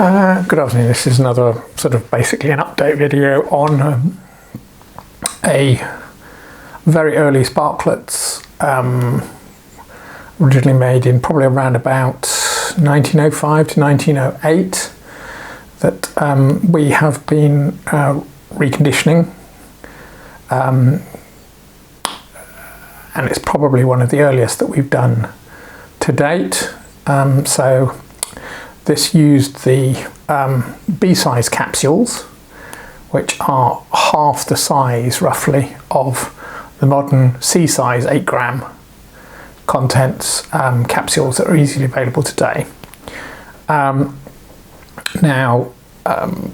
Good afternoon, this is another sort of basically an update video on a very early Sparklets, originally made in probably around about 1905 to 1908, that we have been reconditioning, and it's probably one of the earliest that we've done to date. So this used the B-size capsules, which are half the size roughly of the modern C-size 8-gram contents capsules that are easily available today. Now,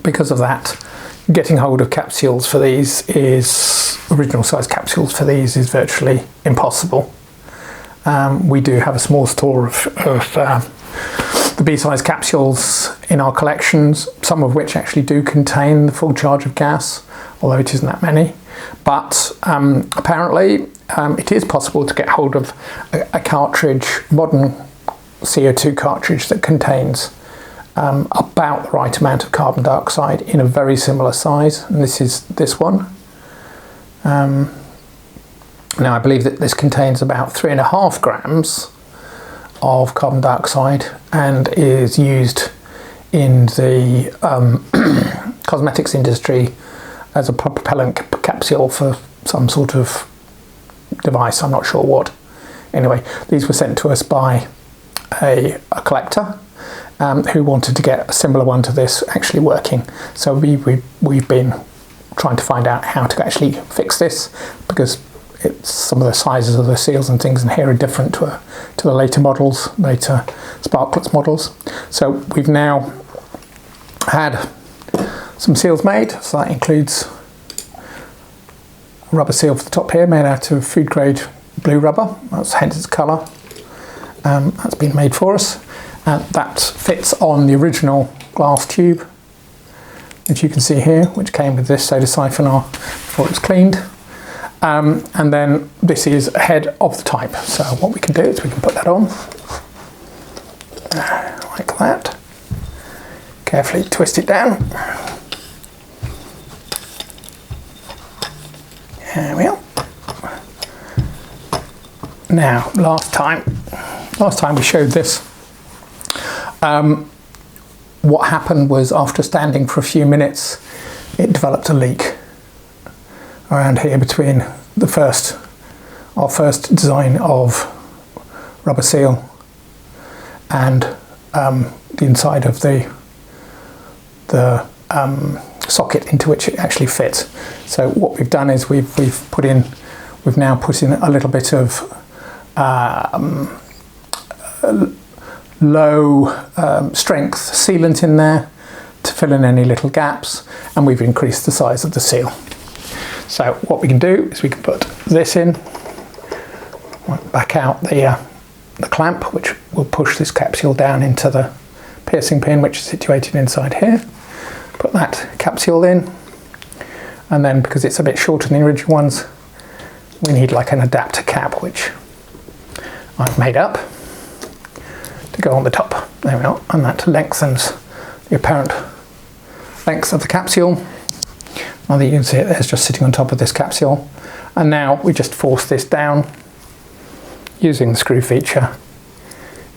because of that, getting hold of capsules for these original size capsules for these is virtually impossible. We do have a small store of the B-size capsules in our collections, some of which actually do contain the full charge of gas, although it isn't that many. But apparently it is possible to get hold of a cartridge, modern CO2 cartridge, that contains about the right amount of carbon dioxide in a very similar size, and this is this one. Now I believe that this contains about 3.5 grams of carbon dioxide and is used in the cosmetics industry as a propellant capsule for some sort of device, I'm not sure what. Anyway, these were sent to us by a collector who wanted to get a similar one to this actually working. So we've been trying to find out how to actually fix this, because some of the sizes of the seals and things in here are different to the later models, later Sparklets models. So we've now had some seals made. So that includes a rubber seal for the top here, made out of food grade blue rubber. That's hence its colour. That's been made for us. That fits on the original glass tube, which you can see here, which came with this soda siphon before it was cleaned. And then this is a head of the type. So what we can do is we can put that on like that. Carefully twist it down. There we are. Now, last time we showed this, what happened was, after standing for a few minutes, it developed a leak around here between our first design of rubber seal and the inside of the socket into which it actually fits. So what we've done is we've now put in a little bit of low strength sealant in there to fill in any little gaps, and we've increased the size of the seal. So what we can do is we can put this in, back out the clamp, which will push this capsule down into the piercing pin, which is situated inside here. Put that capsule in, and then, because it's a bit shorter than the original ones, we need like an adapter cap, which I've made up to go on the top. There we are, and that lengthens the apparent length of the capsule. Now that you can see it, there's just sitting on top of this capsule. And now we just force this down using the screw feature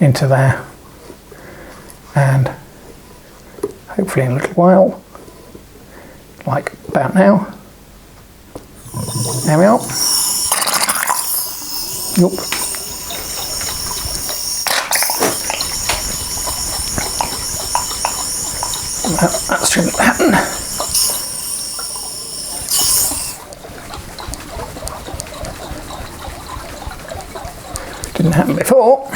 into there, and hopefully in a little while, like about now, there we are. Yup. That shouldn't happen. Didn't happen before.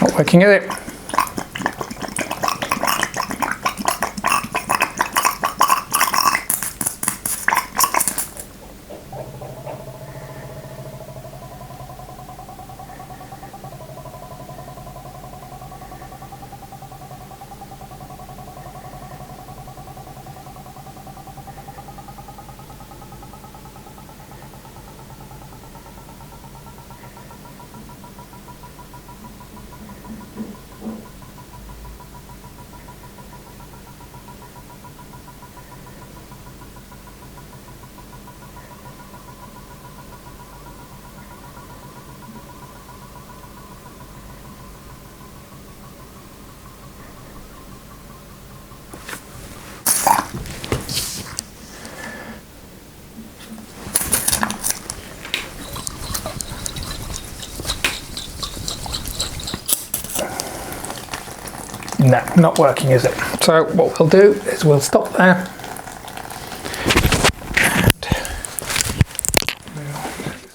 Not working, is it? No, not working, is it? So what we'll do is we'll stop there.